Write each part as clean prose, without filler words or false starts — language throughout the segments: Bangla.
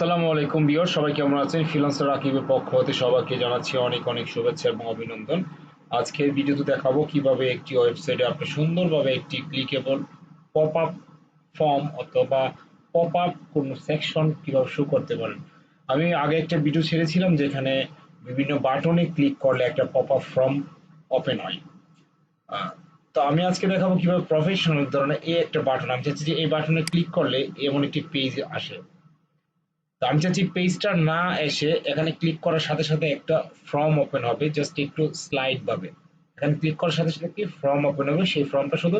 আসসালামু আলাইকুম ভিউয়ার, সবাই কেমন আছেন? ফ্রিল্যান্সার রাকিবের পক্ষ হতে সবাইকে জানাচ্ছি অনেক অনেক শুভেচ্ছা এবং অভিনন্দন। আজকের ভিডিওতে দেখাবো কিভাবে একটি ওয়েবসাইটে আপনি সুন্দরভাবে একটি ক্লিকেবল পপ আপ ফর্ম অথবা পপ আপ কোনো সেকশন কিভাবে শো করতে পারেন। আমি আগে একটা ভিডিও ছেড়েছিলাম যেখানে বিভিন্ন বাটনে ক্লিক করলে একটা পপ আপ ফর্ম ওপেন হয়। আহ, তো আমি আজকে দেখাবো কিভাবে প্রফেশনাল ধরনের এই একটা বাটন, আমি চাচ্ছি যে এই বাটনে ক্লিক করলে এমন একটি পেজ আসে। তো আমি চাচ্ছি পেজটা না এসে এখানে ক্লিক করার সাথে সাথে একটা ফর্ম ওপেন হবে, জাস্ট একটু স্লাইড ভাবে এখানে ক্লিক করার সাথে সাথে কি ফর্ম ওপেন হবে, সেই ফর্মটা শুধু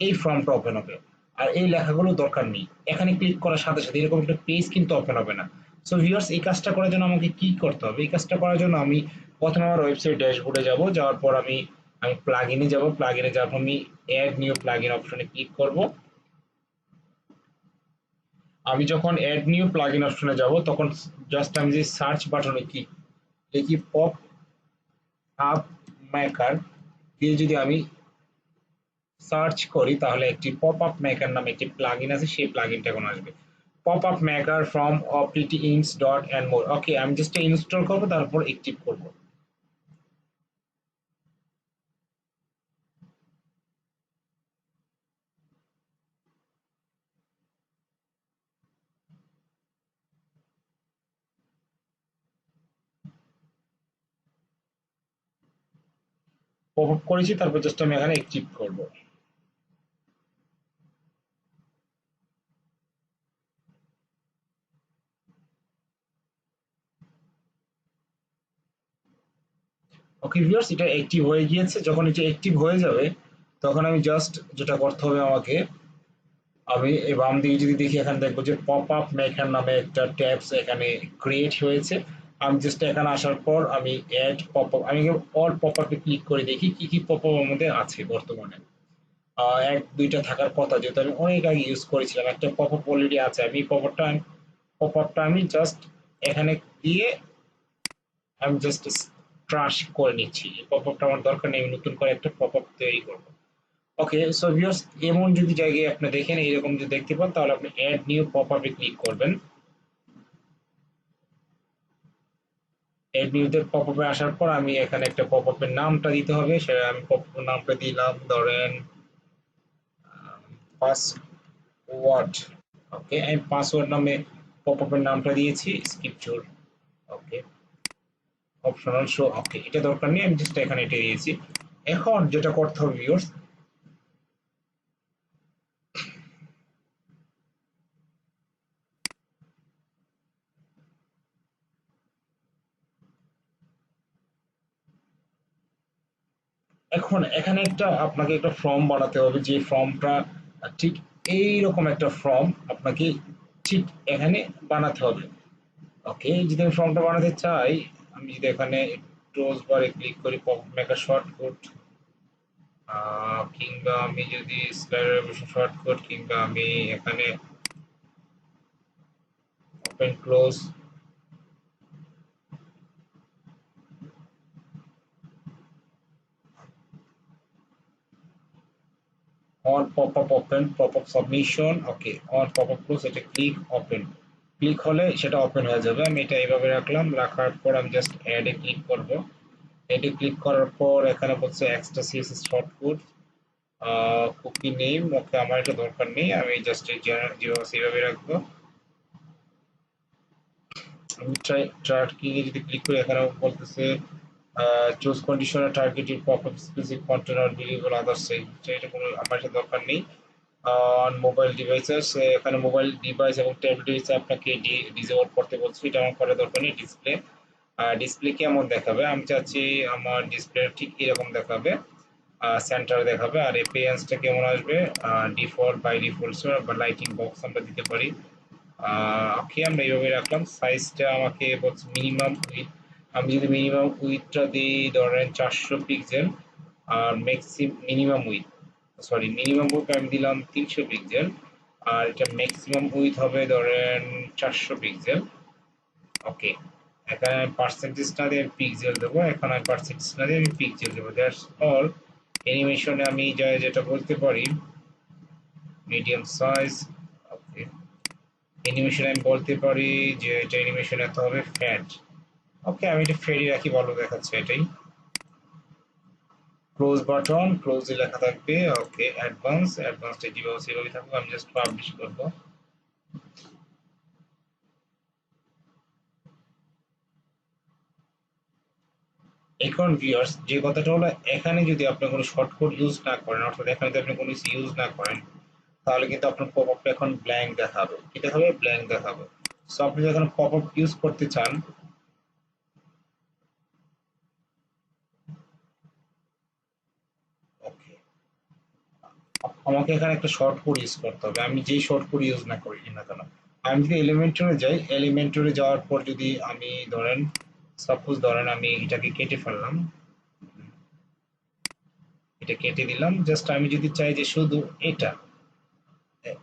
এই ফর্মটা ওপেন হবে, আর এই লেখাগুলো দরকার নেই। এখানে ক্লিক করার সাথে সাথে এরকম একটা পেজ কিন্তু ওপেন হবে না। সো ভিউয়ার্স, এই কাজটা করার জন্য আমাকে কি করতে হবে? এই কাজটা করার জন্য আমি প্রথমে আমার ওয়েবসাইট ড্যাশবোর্ডে যাব, যাওয়ার পর আমি আমি প্লাগইনে যাব, প্লাগইনে যাওয়ার পর আমি অ্যাড নিউ প্লাগইন অপশনে ক্লিক করব। আমি যখন অ্যাড নিউ প্লাগইন অপশনে যাব তখন জাস্ট আমি যে সার্চ বাটনে ক্লিক লিখি পপ আপ মেকার দিয়ে যদি আমি সার্চ করি তাহলে একটি পপ আপ মেকার নামে একটি প্লাগইন আছে, সেই প্লাগইনটা এখন আসবে। পপ আপ মেকার ফ্রম অপ্রিটিইনস ডট এন্ড মোর। ওকে, আমি জাস্ট ইনস্টল করব, তারপর অ্যাক্টিভ করব। পপ আপ করেছি, তারপর জাস্ট আমি এখানে অ্যাক্টিভ করব। ওকে ভিউয়ার্স, এটা অ্যাক্টিভ হয়ে গিয়েছে। যখন এটা অ্যাক্টিভ হয়ে যাবে তখন আমি জাস্ট যেটা করতে হবে আমাকে, আমি এই বাম দিকে যদি দেখি এখানে দেখবো যে পপ আপ মেকার নামে একটা ট্যাবস এখানে ক্রিয়েট হয়েছে। আমি জাস্ট এখানে আসার পর আমি অ্যাড পপ আপ, আমি অল পপ আপে ক্লিক করে দেখি কি কি পপ আপ আমাদের আছে বর্তমানে। এক দুইটা থাকার কথা, যেহেতু আমি অনেক আগে ইউজ করেছিলাম। একটা পপ আপ অলরেডি আছে, আমি পপ আপটা আমি জাস্ট এখানে দিয়ে আমি জাস্ট ট্রাশ করে নিচ্ছি। এই পপ আপটা আমার দরকার নেই, আমি নতুন করে একটা পপ আপ তৈরি করবো। ওকে, সো ভিউয়ার্স, এমন যদি জায়গায় আপনি দেখেন এইরকম যদি দেখতে পান তাহলে আপনি অ্যাড নিউ পপআপে ক্লিক করবেন। অ্যাড নিউতে পপআপে আসার পর আমি এখানে একটা পপআপের নামটা দিতে হবে, সেটা আমি পপআপের নামটা দিলাম ধরেন পাসওয়ার্ড। ওকে, আমি পাসওয়ার্ড নামে পপআপের নামটা দিয়েছি, স্ক্রিপচর। ওকে, অপশনাল শো। ওকে, এটা দরকার নেই, আমি জাস্ট এখানে এটা দিয়েছি। এখন যেটা করতে হবে ভিউয়ার্স, এখন এখানে একটা আপনাকে একটা ফর্ম বানাতে হবে, যে ফর্মটা ঠিক এইরকম একটা ফর্ম আপনাকে ঠিক এখানে বানাতে হবে। ওকে, যদি আমি ফর্মটা বানাতে চাই, আমি যদি এখানে ক্লোজ বারে ক্লিক করি পপ মেকার শর্টকাট, কিংবা আমি যদি স্লাইডার বসে শর্টকাট, কিংবা আমি এখানে open close, on pop up open, pop up submission. Okay, on pop up close, এটা ক্লিক ওপেন, ক্লিক হলে সেটা ওপেন হয়ে যাবে। আমি এটা এইভাবে রাখলাম, রাখার পর আমি জাস্ট অ্যাডে ক্লিক করব। অ্যাডে ক্লিক করার পর এখানে বলছে extra CSS shortcut, cookie name. Okay, আমার এটা দরকার নেই, আমি জাস্ট যেভাবে সেভাবে রাখবো। আমি ট্র্যাকিং এ যদি ক্লিক করি, এখানে বলতেছে choose conditioner targeted pop up specific container variable others, এটা কোনো আমার এটা দরকার নেই। অন মোবাইল ডিভাইসেস, এখানে মোবাইল ডিভাইস এবং ট্যাবলেট ডিভাইসে আপনাকে ডিসেবল করতে বলছে, এটা আমার করার দরকার নেই। ডিসপ্লে, ডিসপ্লে কেমন দেখাবে? আমি চাচ্ছি আমার ডিসপ্লে ঠিক এরকম দেখাবে, সেন্টার দেখাবে। আর এপিএন্সটা কেমন আসবে? ডিফল্ট, বাই ডিফল্ট বা লাইটিং বক্স আমরা দিতে পারি। ওকে, আমরা এইভাবে রাখলাম। সাইজটা আমাকে বলছে মিনিমাম উইথ, আমি যদি মিনিমাম উইথটা দিই ধরেন 400 পিক্সেল, আর minimum width, sorry minimum width আমি দিলাম 300 পিক্সেল, আর এটা ম্যাক্সিমাম উইথ হবে ধরেন 400 পিক্সেল। ওকে, এখানে আমি পার্সেন্টেজ না দিয়ে পিক্সেল দেবো, এখন আমি পার্সেন্টেজ না দিয়ে আমি পিক্সেল দেবো। That's all. অ্যানিমেশনে আমি যেটা বলতে পারি মিডিয়াম সাইজ। ওকে, অ্যানিমেশন আমি বলতে পারি যে এটা অ্যানিমেশন এত হবে ফ্যাট। ওকে, আমি এটা ফেরি রাখি, ভালো দেখাচ্ছে এটাই। ক্লোজ বাটন, ক্লোজে লেখা থাকবে। ওকে, অ্যাডভান্স যেভাবে সেভাবে থাকবে, আমি জাস্ট পাবলিশ করব। এখন ভিউয়ার্স যে কথাটা হলো, এখানে যদি আপনি কোনো শর্টকাট ইউজ না করেন, অর্থাৎ এখানে যদি আপনি কোনো কিছু ইউজ না করেন, তাহলে কিন্তু আপনার পপআপটা এখন ব্ল্যাঙ্ক দেখাবে। কি দেখাবে? ব্ল্যাঙ্ক দেখাবে। সো আপনি যখন পপআপ ইউজ করতে চান, ওকে, আমাকে এখানে একটা শর্ট কোড ইউজ করতে হবে। আমি যেই শর্ট কোড ইউজ না করি না কেন, আমি যদি এলিমেন্টরে যাই, এলিমেন্টরে যাওয়ার পর যদি আমি ধরেন, সাপোজ ধরেন আমি এটাকে কেটে ফেললাম, এটা কেটে দিলাম, জাস্ট আমি যদি চাই যে শুধু এটা,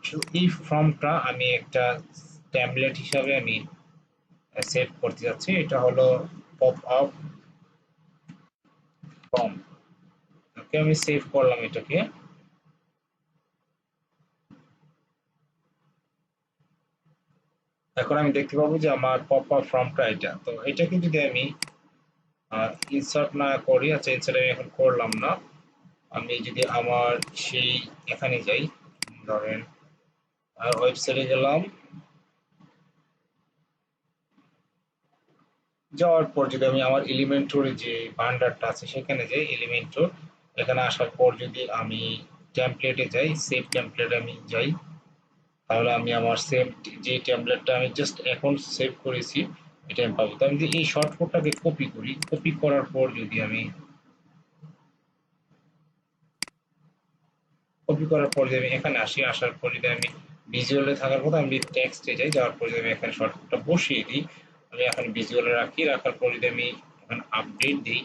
শুধু এই ফর্মটা আমি একটা ট্যাবলেট হিসাবে আমি সেভ করতে যাচ্ছি। এটা হলো পপ আপ ফর্ম। ওকে, আমি সেভ করলাম এটাকে। এখন আমি দেখতে পাবো যে আমার পপ আপ ফর্মটা এটা। তো এটাকে যদি আমি ইনসার্ট না করি, আচ্ছা ইনসার্ট আমি এখন করলাম না, আমি যদি আমার সেই এখানে যাই, ধরেন ওয়েবসাইটে গেলাম, যাওয়ার পর যদি আমি আমার এলিমেন্টর যে ভান্ডারটা আছে সেখানে যাই, এলিমেন্টর এখানে আসার পর যদি আমি টেমপ্লেটে যাই, সেভ টেমপ্লেট আমি যাই, তাহলে আমি আমার সেভ যে টেমপ্লেটটা আমি জাস্ট এখন সেভ করেছি এটা আমি পাবো। তো আমি যদি এই শর্টকাটটাকে কপি করি, কপি করার পর যদি আমি কপি করার পর যদি আমি এখানে আসি, আসার পর যদি আমি ভিজুয়ালে থাকার কথা আমি টেক্সটে যাই, যাওয়ার পর যদি আমি এখানে শর্টকাটটা বসিয়ে দিই, আমি এখন ভিজুয়ালে রাখি, রাখার পর যদি আমি এখন আপডেট দিই,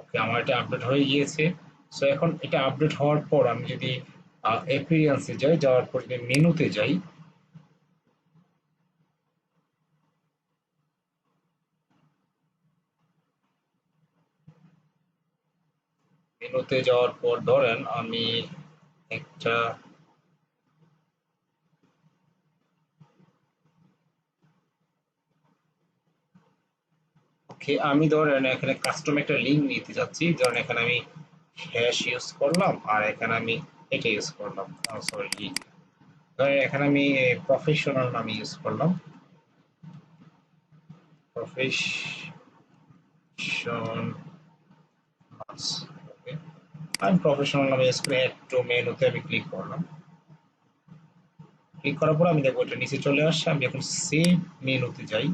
ওকে, আমার এটা আপডেট হয়ে গিয়েছে। সো এখন এটা আপডেট হওয়ার পর আমি যদি অ্যাপিয়ারেন্সে যাই, যাওয়ার পর যদি মেনুতে যাই, মেনুতে যাওয়ার পর ধরেন আমি একটা, ওকে, আমি ধরেন এখানে কাস্টম একটা লিঙ্ক নিতে যাচ্ছি, ধরেন এখানে আমি হ্যাশ ইউজ করলাম, আর এখানে আমি এটা ইউজ করলাম, সরি লিঙ্ক, ধরেন এখানে আমি প্রফেশনাল নাম ইউজ করলাম, প্রফেশন, ওকে, আমি প্রফেশনাল নাম ইউজ করে একটু মেনুতে আমি ক্লিক করলাম। ক্লিক করার পর আমি দেখবো এটা নিচে চলে আসছে। আমি এখন সেভ মেনুতে যাই,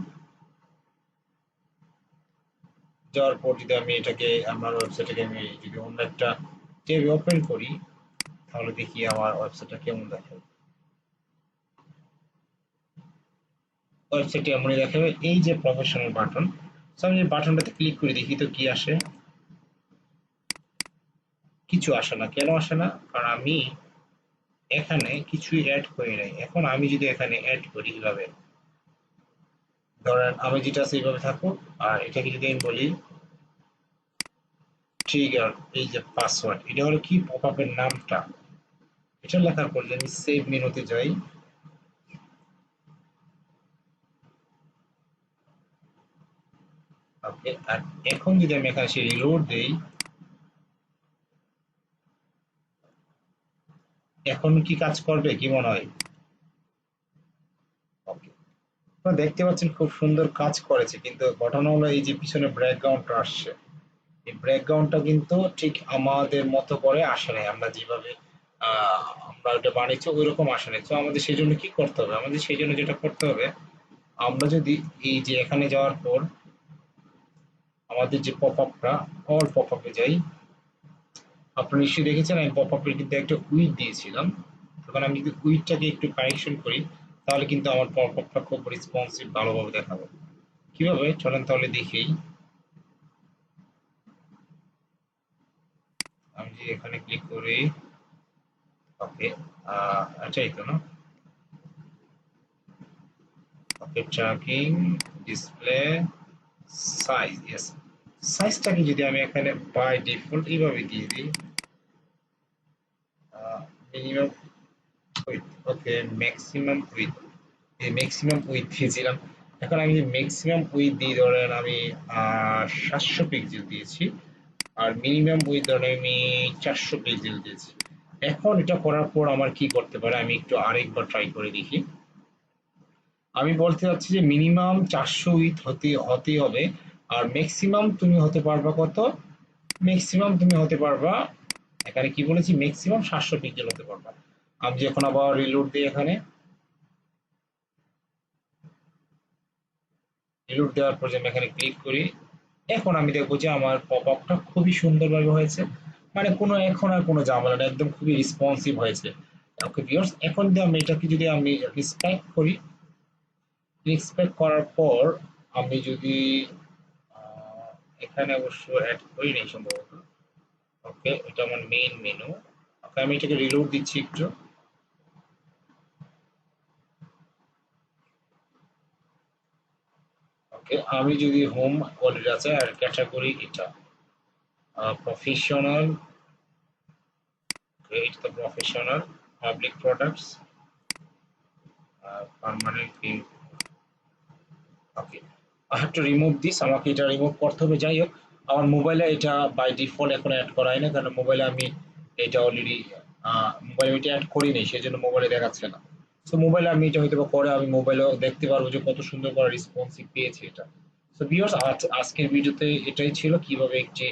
যাওয়ার পর যদি আমি এটাকে আমার ওয়েবসাইটটাকে আমি যদি অন্য একটা ট্যাবে ওপেন করি, তাহলে দেখি আমার ওয়েবসাইটটা কেমন দেখাবে। ওয়েবসাইটে এমনই দেখাবে, এই যে প্রফেশনাল বাটন। সো আমি এই বাটনটাতে ক্লিক করে দেখি তো কি আসে। কিছু আসে না। কেন আসে না? কারণ আমি এখানে কিছুই অ্যাড করি নাই। এখন আমি যদি এখানে অ্যাড করি এভাবে, ধরেন আমি যেটা আছে এইভাবে থাকুক, আর এটাকে যদি আমি বলি ট্রিগার, এই যে পাসওয়ার্ড, এটা হলো কি পপ আপের নামটা, এটা লেখার পর যদি আমি সেভ মেনুতে যাই, ওকে, আর এখন যদি আমি এখানে সে রিলোড দেই, এখন কি কাজ করবে কি মনে হয়? ওকে, আপনারা দেখতে পাচ্ছেন খুব সুন্দর কাজ করেছে, কিন্তু ঘটনা হলো এই যে পিছনে ব্যাকগ্রাউন্ডটা আসছে, এই ব্যাকগ্রাউন্ডটা কিন্তু ঠিক আমাদের মতো করে আসে নাই, আমরা যেভাবে আমরা ওটা বানিয়েছি ওই রকম আসে নাই। তো আমাদের সেই জন্য কি করতে হবে? আমাদের সেই জন্য যেটা করতে হবে, আমরা যদি এই যে এখানে যাওয়ার পর আমাদের যে পপ আপটা, অল পপ আপে যাই, আপনারা নিশ্চয়ই দেখেছেন আমি পপ আপের কিন্তু একটা উইড দিয়েছিলাম। তখন আমি যদি উইডটাকে একটু কারেকশন করি, তাহলে কিন্তু আমার পপ আপটা খুব রেসপন্সিভ ভালোভাবে দেখাবে। কিভাবে? চলেন তাহলে দেখেই। আমি যদি এখানে ক্লিক করি, ওকে, আচ্ছা এই তো না, ওকে, ট্র্যাকিং, ডিসপ্লে, সাইজ, ইয়েস। সাইজটাকে যদি আমি এখানে বাই ডিফল্ট এইভাবে দিয়ে দিই, minimum with, okay, maximum with, এই ম্যাক্সিমাম উইথ দিয়েছিলাম। এখন আমি ম্যাক্সিমাম উইথ দিয়ে ধরেন আমি 700 পিক্সেল দিয়েছি, আর মিনিমাম উইথ ধরেন আমি 400 পিক্সেল দিয়েছি। এখন এটা করার পর আমার কি করতে পারে, আমি একটু আরেকবার ট্রাই করে দেখি। আমি বলতে চাচ্ছি যে মিনিমাম 400 উইথ হতে হতে হবে, আর ম্যাক্সিমাম তুমি হতে পারবা কত, ম্যাক্সিমাম তুমি হতে পারবা, এখানে কি বলেছি, ম্যাক্সিমাম 700 পিক্সেল হতে পারবা। আমি যখন আবার রিলোড দিই, এখানে রিলোড দেওয়ার পর যে আমি এখানে ক্লিক করি, এখন আমি দেখবো যে আমার পপ আপটা খুবই সুন্দরভাবে হয়েছে। মানে কোনো এখন আর কোনো ঝামেলা না, একদম খুবই রেসপন্সিভ হয়েছে। ওকে ভিউয়ার্স, এখন যদি আমি এটাকে যদি আমি রিস্পেক্ট করি, রিস্পেক্ট করার পর আমি যদি এখানে অবশ্য অ্যাড করি নাই সম্ভবত। ওকে, এটা আমার মেইন মেনু। ওকে, আমি এটাকে রিলোড দিচ্ছি একটু। ওকে, আমি যদি হোম অলরেডি আছে আর ক্যাটাগরি এটা professional, it's the professional public products, permanent pin. Okay, I have to remove this, আমাকে এটা রিমুভ করতে হবে। যাই হোক, আমার মোবাইলে এটা বাই ডিফল্ট এখন অ্যাড করা হয় না, কারণ মোবাইলে আমি এটা অলরেডি মোবাইলে এটা অ্যাড করি নাই, সেই জন্য মোবাইলে দেখাচ্ছে না। সো মোবাইলে আমি এটা হয়তো বা করে আমি মোবাইলেও দেখতে পারবো যে কত সুন্দর করে রেসপন্সিভ পেয়েছি এটা। সো ভিউয়ার্স, আজকের ভিডিওতে এটাই ছিল কিভাবে একটি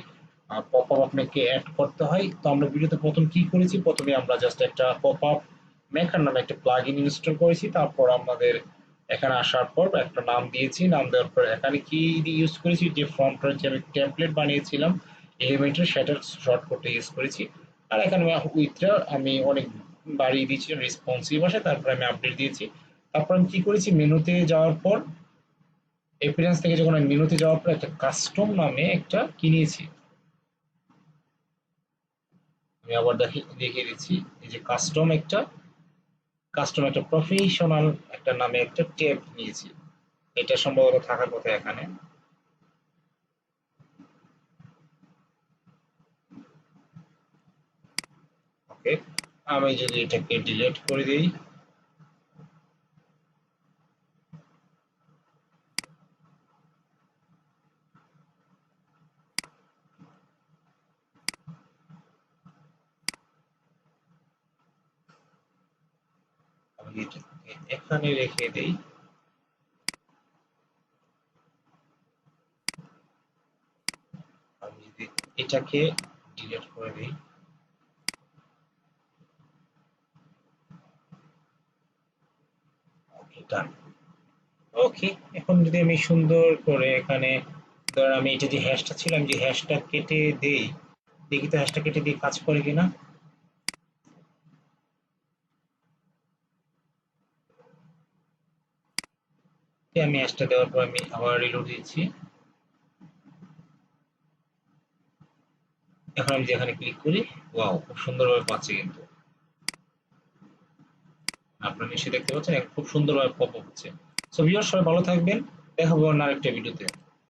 পপ আপ আপনাকে অ্যাড করতে হয়। তো আমরা ভিডিওতে প্রথম কি করেছি, প্রথমে আমরা জাস্ট একটা পপ আপ মেকার নামে একটা প্লাগইন ইনস্টল করেছি। তারপর আমাদের এখানে আসার পর একটা নাম দিয়েছি, নাম দেওয়ার পর এখানে কি ইউজ করেছি, যে ফ্রন্টের যে আমি টেমপ্লেট বানিয়েছিলাম এলিমেন্টের, সেটার শর্টকাটটা ইউজ করেছি। আর এখানে উইথটা আমি অনেক বাড়িয়ে দিয়েছি রেসপন্সিভ আসে, তারপর আমি আপডেট দিয়েছি। তারপর আমি কি করেছি, মেনুতে যাওয়ার পর, এপিয়ারেন্স থেকে যখন আমি মেনুতে যাওয়ার পর একটা কাস্টম নামে একটা কিনেছি। আমি আবার দেখিয়ে দিচ্ছি, এই যে কাস্টম একটা প্রফেশনাল একটা নামে একটা ট্যাব নিয়েছি। এটা সম্ভবত থাকার কথা এখানে। ওকে, আমি যদি এটাকে ডিলিট করে দিই, আমি এটাকে এখানে রেখে দিই, আমি যদি এটাকে ডিলিট করে দিই, ওকে ডান। ওকে, এখন যদি আমি সুন্দর করে এখানে, ধর আমি এটা যে হ্যাশটা ছিল আমি যে হ্যাশটা কেটে দেই, দেখি তো হ্যাশটা কেটে দিয়ে কাজ করে কিনা। আমি হ্যাশটা দেওয়ার পর আমি আবার রিলোড দিচ্ছি। এখন আমি যেখানে ক্লিক করি, ওয়াও, খুব সুন্দরভাবে পাচ্ছি কিন্তু। আপনারা নিশ্চয়ই দেখতে পাচ্ছেন, খুব সুন্দরভাবে পপ আপ হচ্ছে। সো ভিউয়ার্স, সবাই ভালো থাকবেন, দেখা হবে অন্য আরেকটা ভিডিওতে।